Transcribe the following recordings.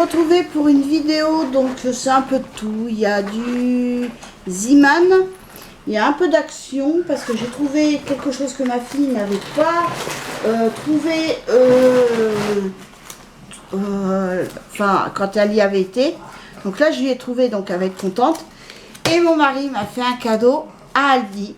retrouvez pour une vidéo, donc c'est un peu de tout. Il y a du Ziman, il y a un peu d'action parce que j'ai trouvé quelque chose que ma fille n'avait pas trouvé enfin quand elle y avait été. Donc là je lui ai trouvé, donc elle va être contente. Et mon mari m'a fait un cadeau à Aldi.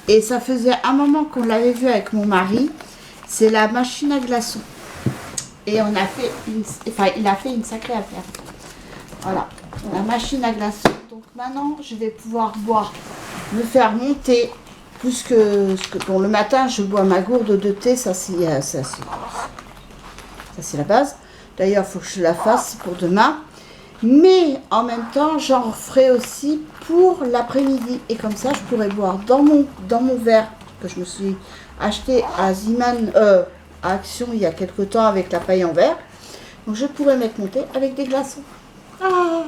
Et ça faisait un moment qu'on l'avait vu avec mon mari. C'est la machine à glaçons. Et on a fait il a fait une sacrée affaire. Voilà, la machine à glaçons. Donc maintenant, je vais pouvoir boire, me faire monter. Plus que bon, le matin, je bois ma gourde de thé. Ça, c'est la base. D'ailleurs, il faut que je la fasse pour demain. Mais en même temps, j'en ferai aussi pour l'après-midi. Et comme ça, je pourrais boire dans mon verre que je me suis acheté à Ziman, à Action il y a quelque temps avec la paille en verre. Donc je pourrais mettre mon thé avec des glaçons. Ah.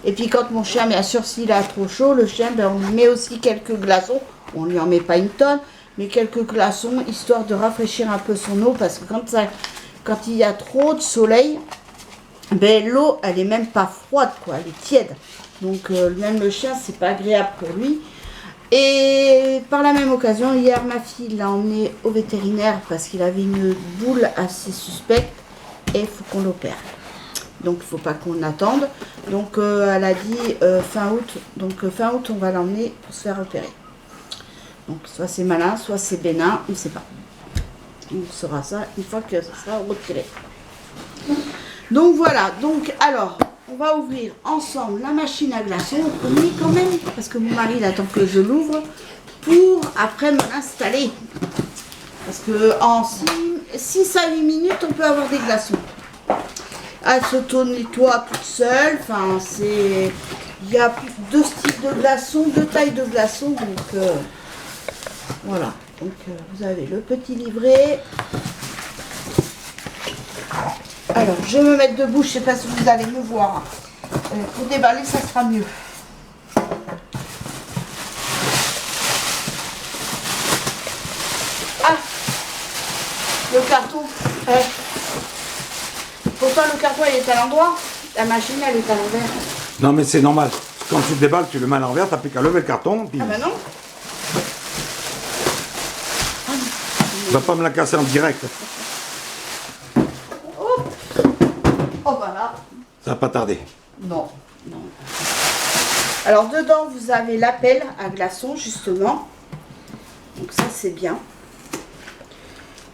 Et puis quand mon chien, bien sûr, s'il a trop chaud, le chien, ben, on lui met aussi quelques glaçons. On lui en met pas une tonne, mais quelques glaçons, histoire de rafraîchir un peu son eau. Parce que quand il y a trop de soleil, ben, l'eau, elle est même pas froide, quoi, elle est tiède. Donc même le chien, c'est pas agréable pour lui. Et par la même occasion, hier, ma fille l'a emmené au vétérinaire parce qu'il avait une boule assez suspecte et il faut qu'on l'opère. Donc il ne faut pas qu'on attende. Donc elle a dit fin août. Donc fin août, on va l'emmener pour se faire opérer. Donc soit c'est malin, soit c'est bénin, on ne sait pas. On saura ça une fois que ça sera retiré. Donc voilà, donc alors, on va ouvrir ensemble la machine à glaçons au premier quand même, parce que mon mari il attend que je l'ouvre pour après me l'installer. Parce que en 6 à 8 minutes, on peut avoir des glaçons. Elle s'auto-nettoie toute seule, enfin c'est... Il y a deux styles de glaçons, deux tailles de glaçons, donc voilà. Donc vous avez le petit livret. Alors, je vais me mettre debout, je ne sais pas si vous allez me voir. Pour déballer, ça sera mieux. Ah, le carton. Pourtant, le carton, il est à l'endroit. La machine, elle est à l'envers. Non, mais c'est normal. Quand tu déballes, tu le mets à l'envers, tu n'as plus qu'à lever le carton. Puis... Ah ben non. Tu vas pas me la casser en direct. Oh voilà. Ça va pas tarder. Non, non. Alors dedans vous avez l'appel à glaçons justement. Donc ça c'est bien.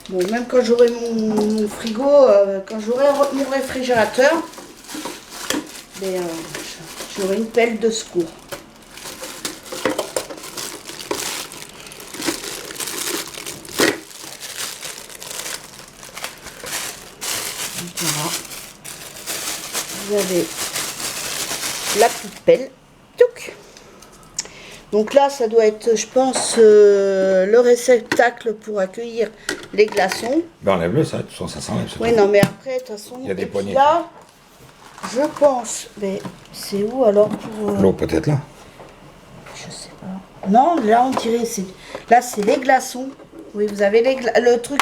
Bon, même quand j'aurai mon frigo, quand j'aurai mon réfrigérateur, j'aurai une pelle de secours. Voilà. Vous avez la petite pelle. Touc. Donc là, ça doit être, je pense, le réceptacle pour accueillir les glaçons. Ben enlève-le, ça, de toute façon, ça s'enlève. Oui, non, mais après, de toute façon, il y a des poignées. Là, je pense, mais c'est où alors pour... L'eau peut-être là. Je sais pas. Non, là, on dirait, là, c'est les glaçons. Oui, vous avez le truc.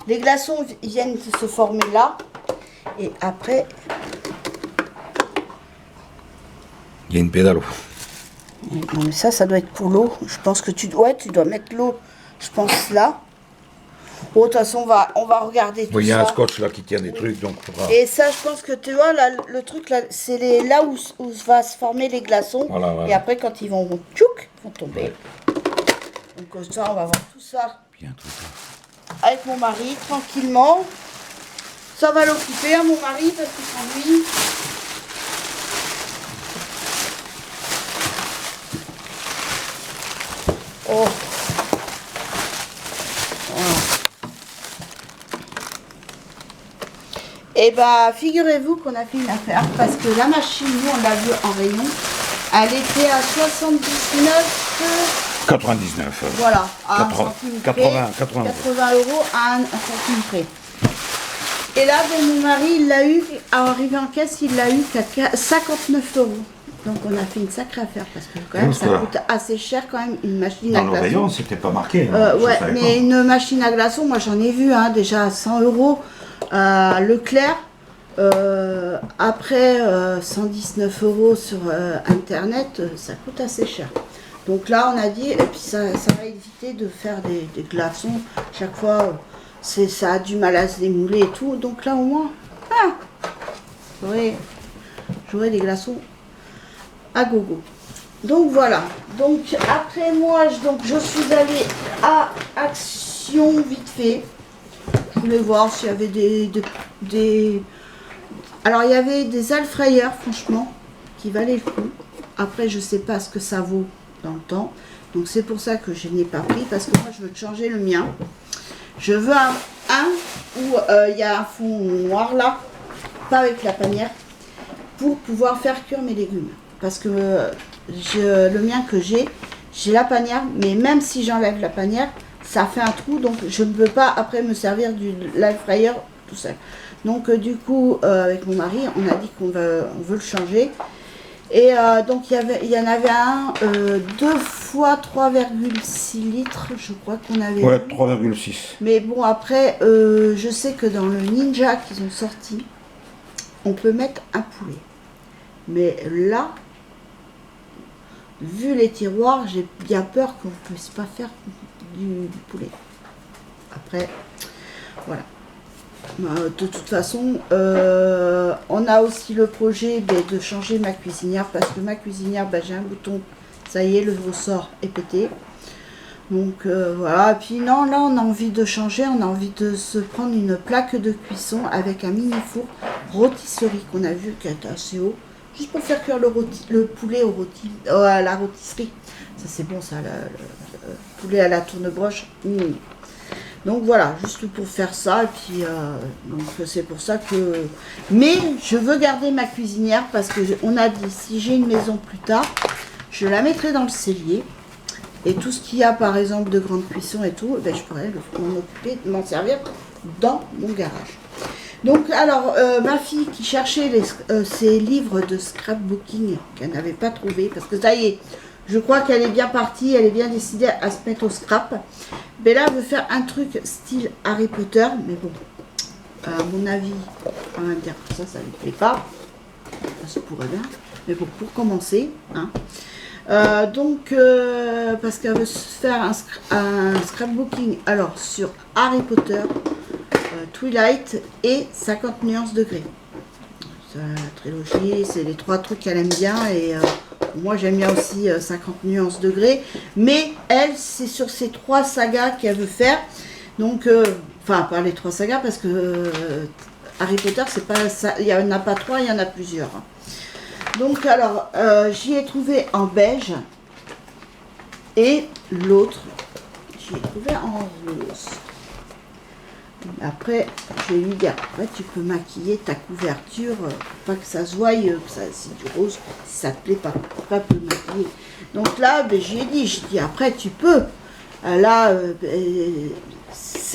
Les glaçons viennent se former là. Et après... Il y a une pédale eau. Non, mais ça doit être pour l'eau. Je pense que tu dois mettre l'eau, je pense, là. Bon, de toute façon, on va regarder tout ça. Il y a un scotch là qui tient des trucs, donc faudra... Et ça, je pense que tu vois, là, le truc, là, c'est là où va se former les glaçons. Voilà, voilà. Et après, quand ils vont tchouk, ils vont tomber. Donc ça, on va voir tout ça. Bien, tout ça. Avec mon mari, tranquillement. Ça va l'occuper, hein, mon mari, parce qu'il s'ennuie. Oh. Voilà. Et bah, figurez-vous qu'on a fait une affaire, parce que la machine, nous, on l'a vue en rayon, elle était à 99. Voilà, à 80 euros à un centime près. Et là, bon, mon mari, il l'a eu, arrivé en caisse, il l'a eu qu'à 59 euros. Donc on a fait une sacrée affaire parce que quand même ça coûte assez cher quand même une machine à glaçons. Dans le rayon, c'était pas marqué. Ouais, mais une machine à glaçons, moi j'en ai vu déjà à 100 euros à Leclerc. Après 119 € sur internet, ça coûte assez cher. Donc là on a dit, et puis ça va éviter de faire des glaçons chaque fois, ça a du mal à se démouler et tout. Donc là au moins, j'aurai des glaçons à gogo. Donc voilà, donc après moi je suis allée à Action vite fait. Je voulais voir s'il y avait des... Alors il y avait des air fryers franchement qui valaient le coup. Après je sais pas ce que ça vaut dans le temps. Donc c'est pour ça que je n'ai pas pris, parce que moi je veux changer le mien. Je veux un où il y a un fond noir là, pas avec la panière, pour pouvoir faire cuire mes légumes. Parce que le mien que j'ai la panière, mais même si j'enlève la panière, ça fait un trou, donc je ne peux pas après me servir de l'air fryer tout seul. Donc du coup, avec mon mari, on a dit qu'on veut le changer. Et donc il y en avait un 2 fois 3,6 litres, je crois qu'on avait. Ouais, 3,6. Mais bon, après, je sais que dans le Ninja qu'ils ont sorti, on peut mettre un poulet. Mais là, vu les tiroirs, j'ai bien peur qu'on ne puisse pas faire du poulet. Après, voilà. De toute façon, on a aussi le projet de changer ma cuisinière, parce que ma cuisinière, j'ai un bouton, ça y est, le ressort est pété. Donc voilà, et puis non, là on a envie de changer, on a envie de se prendre une plaque de cuisson avec un mini four rôtisserie qu'on a vu qui est assez haut, juste pour faire cuire le poulet à la rôtisserie. Ça c'est bon ça, le poulet à la tournebroche. Donc voilà, juste pour faire ça, et puis donc c'est pour ça que... Mais je veux garder ma cuisinière, parce que on a dit, si j'ai une maison plus tard, je la mettrai dans le cellier. Et tout ce qu'il y a par exemple de grande cuisson et tout, je pourrais m'en occuper, m'en servir dans mon garage. Donc alors, ma fille qui cherchait ses livres de scrapbooking, qu'elle n'avait pas trouvé, parce que ça y est, je crois qu'elle est bien partie, elle est bien décidée à se mettre au scrap. Mais là, elle veut faire un truc style Harry Potter, mais bon, à mon avis, on va me dire que ça lui plaît pas. Ça pourrait bien, mais bon, pour commencer, hein. Donc, parce qu'elle veut se faire un scrapbooking, alors sur Harry Potter, Twilight et 50 nuances de gris. La trilogie, c'est les 3 trucs qu'elle aime bien, et moi j'aime bien aussi 50 nuances de gris, mais elle, c'est sur ces 3 sagas qu'elle veut faire. Donc, enfin, pas les 3 sagas, parce que Harry Potter, c'est pas ça, il n'y en a pas 3, il y en a plusieurs. Donc alors, j'y ai trouvé en beige, et l'autre, j'y ai trouvé en rose. Après, je vais lui dire, après tu peux maquiller ta couverture, pas que ça se voie, que c'est du rose, si ça te plaît pas, peut maquiller. Donc là, j'y ai dit, après tu peux. Là,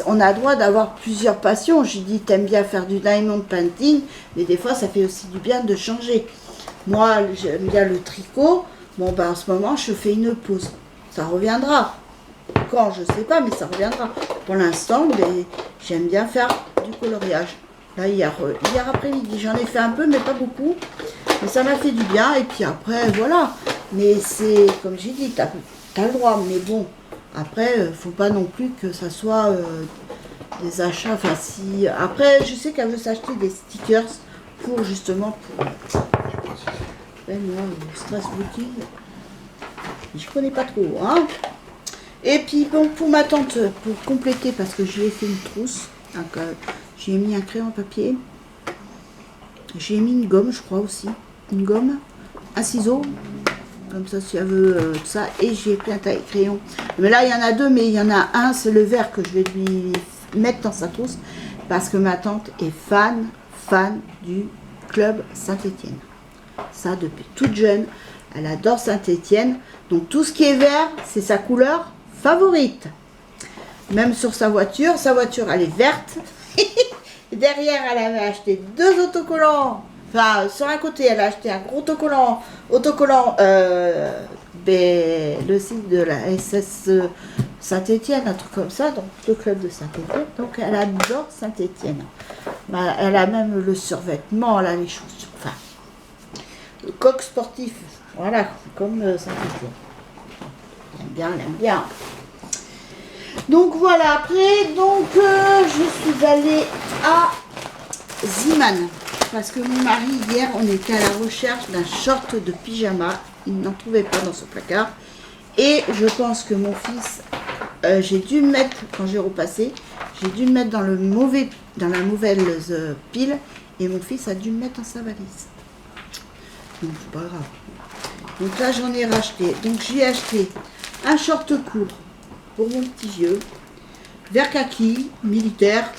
on a le droit d'avoir plusieurs passions. J'ai dit, t'aimes bien faire du diamond painting, mais des fois ça fait aussi du bien de changer. Moi, j'aime bien le tricot. Bon, en ce moment, je fais une pause. Ça reviendra. Quand, je sais pas, mais ça reviendra. Pour l'instant, j'aime bien faire du coloriage. Là, hier après-midi, j'en ai fait un peu, mais pas beaucoup. Mais ça m'a fait du bien. Et puis après, voilà. Mais c'est, comme j'ai dit, t'as le droit. Mais bon, après, faut pas non plus que ça soit des achats. Enfin, si... Après, je sais qu'elle veut s'acheter des stickers pour, justement, pour... moi, le stress booking, je connais pas trop, hein. Et puis bon, pour ma tante, pour compléter, parce que je lui ai fait une trousse, j'ai mis un crayon papier, j'ai mis une gomme, je crois aussi, une gomme, un ciseau, comme ça si elle veut tout ça, et j'ai pris un taille-crayon. Mais là il y en a 2, mais il y en a un, c'est le vert que je vais lui mettre dans sa trousse, parce que ma tante est fan du club Saint-Étienne. Ça depuis toute jeune, elle adore Saint-Étienne, donc tout ce qui est vert, c'est sa couleur favorite. Même sur sa voiture elle est verte. Derrière, elle avait acheté 2 autocollants. Enfin, sur un côté, elle a acheté un gros autocollant, le site de la SS Saint-Étienne, un truc comme ça, donc le club de Saint-Étienne. Donc elle adore Saint-Étienne. Bah, elle a même le survêtement, elle a les chaussures. Enfin, le coq sportif. Voilà, comme ça toujours. Elle aime bien. Donc voilà, après, donc je suis allée à Ziman. Parce que mon mari, hier, on était à la recherche d'un short de pyjama. Il n'en trouvait pas dans ce placard. Et je pense que mon fils, j'ai dû le mettre, quand j'ai repassé, j'ai dû le mettre dans la mauvaise pile. Et mon fils a dû le mettre dans sa valise. Donc c'est pas grave. Donc là, j'en ai racheté. Donc j'ai acheté un short court pour mon petit vieux. Vert kaki, militaire,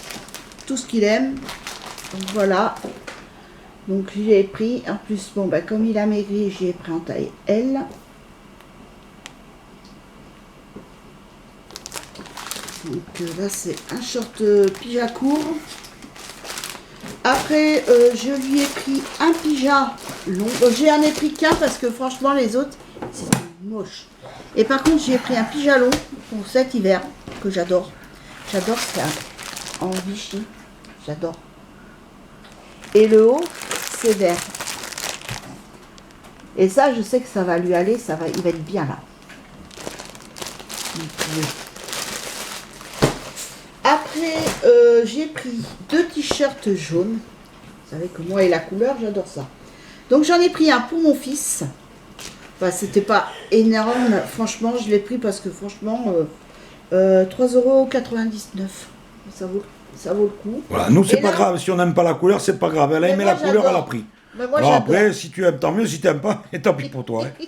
tout ce qu'il aime. Donc voilà. Donc j'ai pris, en plus, bon, bah, comme il a maigri, j'ai pris en taille L. Donc là, c'est un short pyjama court. Après, je lui ai pris un pyjama long. J'en ai pris qu'un parce que franchement, les autres, c'est moche. Et par contre, j'ai pris un pyjama long pour cet hiver, que j'adore. J'adore ça, en Vichy. J'adore. Et le haut, c'est vert. Et ça, je sais que ça va lui aller, il va être bien là. Après, j'ai pris 2 t-shirts jaunes. Vous savez que moi et la couleur, j'adore ça. Donc j'en ai pris un pour mon fils. Enfin, c'était pas énorme. Franchement, je l'ai pris parce que franchement, 3,99 €. Ça vaut le coup. Voilà, nous c'est Et pas là, grave, si on n'aime pas la couleur, c'est pas grave. Elle a mais aimé moi, la couleur, j'adore. elle a pris. Mais moi, Alors j'adore. après, si tu aimes, tant mieux, si tu n'aimes pas, et tant pis pour toi. Hein.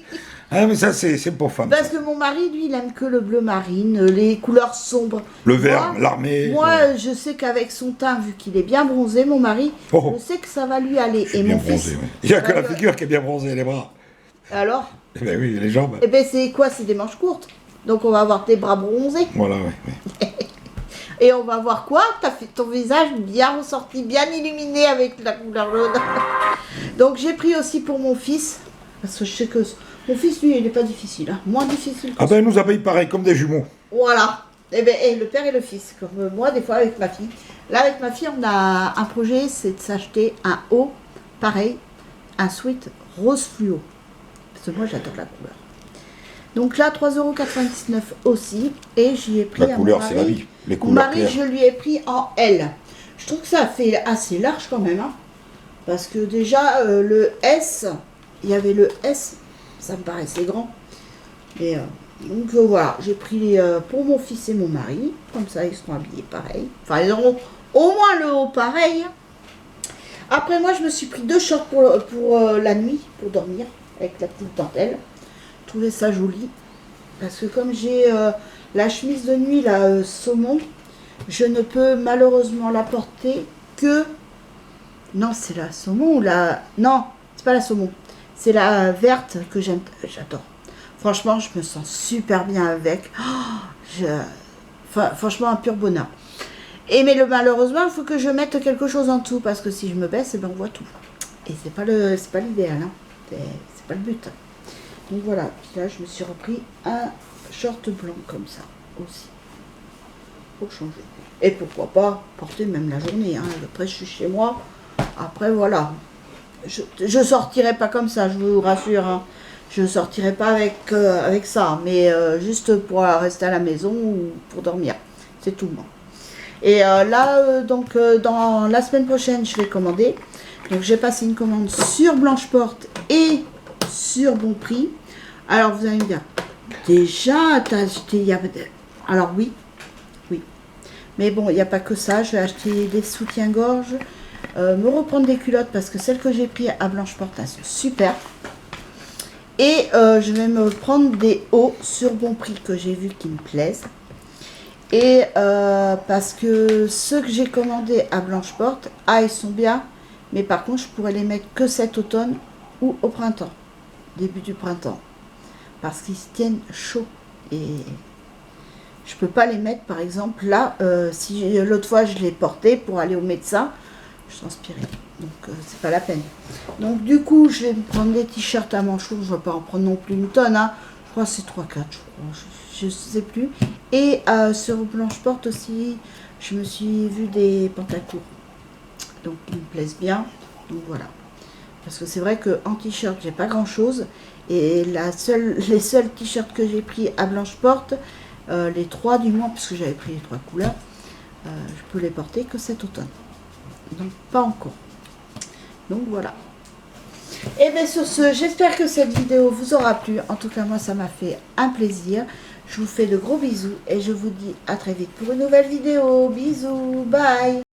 Hein, mais ça, c'est pour femme. Parce que mon mari, lui, il aime que le bleu marine, les couleurs sombres. Le vert, Moi, l'armée. Moi, je sais qu'avec son teint, vu qu'il est bien bronzé, mon mari, Oh. je sais que ça va lui aller. C'est Et bien mon bronzé, fils. oui. Il n'y a que la Ouais, figure qui est bien bronzée, les bras. Alors Eh bien oui, les jambes. Eh bien, c'est quoi? C'est des manches courtes. Donc, on va avoir tes bras bronzés. Voilà, oui. Oui. Et on va voir quoi? T'as fait ton visage bien ressorti, bien illuminé avec la couleur jaune. Donc, j'ai pris aussi pour mon fils. Parce que je sais que mon fils, lui, il n'est pas difficile. Hein. Moins difficile que Ah ben, ils nous habillent pareil, comme des jumeaux. Voilà. Eh ben, le père et le fils, comme moi, des fois, avec ma fille. Là, avec ma fille, on a un projet, c'est de s'acheter un haut, pareil, un sweat rose fluo. Parce que moi, j'adore la couleur. Donc là, 3,99 € aussi. Et j'y ai pris La à couleur, mon c'est mari. la vie. Les Mon couleurs mari, claires. je lui ai pris en L. Je trouve que ça fait assez large quand même. Hein, parce que déjà, le S, il y avait le S, ça me paraissait grand. Et donc voilà, j'ai pris pour mon fils et mon mari. Comme ça, ils seront habillés pareil. Enfin, ils auront au moins le haut pareil. Après, moi, je me suis pris 2 shorts pour la nuit, pour dormir, avec la petite dentelle. Je trouvais ça joli. Parce que comme j'ai la chemise de nuit, la saumon, je ne peux malheureusement la porter que... Non, c'est la saumon ou la... Non, c'est pas la saumon. C'est la verte que j'aime. J'adore. Franchement, je me sens super bien avec. Oh, enfin, franchement, un pur bonheur. Et mais malheureusement, il faut que je mette quelque chose en dessous. Parce que si je me baisse, eh ben, on voit tout. Et c'est pas l'idéal. Hein. C'est pas le but. Donc voilà, puis là je me suis repris un short blanc comme ça aussi, pour changer. Et pourquoi pas porter même la journée, hein. Après je suis chez moi, après voilà. Je sortirai pas comme ça, je vous rassure, hein. Je sortirai pas avec ça, mais juste pour rester à la maison ou pour dormir, c'est tout moi. Et là, donc dans la semaine prochaine, je vais commander. Donc j'ai passé une commande sur Blancheporte et sur Bonprix. Alors vous allez me dire, déjà t'as acheté, alors oui, mais bon, il n'y a pas que ça, je vais acheter des soutiens-gorge, me reprendre des culottes parce que celles que j'ai prises à Blancheporte, elles sont super. Et je vais me prendre des hauts sur Bonprix que j'ai vu qui me plaisent. Et parce que ceux que j'ai commandés à Blancheporte, ils sont bien, mais par contre je pourrais les mettre que cet automne ou au printemps, début du printemps. Parce qu'ils se tiennent chauds et je peux pas les mettre par exemple là, si l'autre fois je les portais pour aller au médecin, je transpirais, donc c'est pas la peine. Donc du coup je vais me prendre des t-shirts à manches courtes, je vais pas en prendre non plus une tonne, hein. Je crois que c'est 3-4, je crois, je sais plus. Et sur Blancheporte aussi, je me suis vu des pantalons courts. donc qui me plaisent bien. Donc voilà. Parce que c'est vrai qu'en t-shirt, j'ai pas grand chose. Et les seuls t-shirts que j'ai pris à Blanche-Porte, les 3 du moins, puisque j'avais pris les 3 couleurs, je peux les porter que cet automne. Donc pas encore. Donc voilà. Et bien sur ce, j'espère que cette vidéo vous aura plu. En tout cas, moi, ça m'a fait un plaisir. Je vous fais de gros bisous et je vous dis à très vite pour une nouvelle vidéo. Bisous, bye.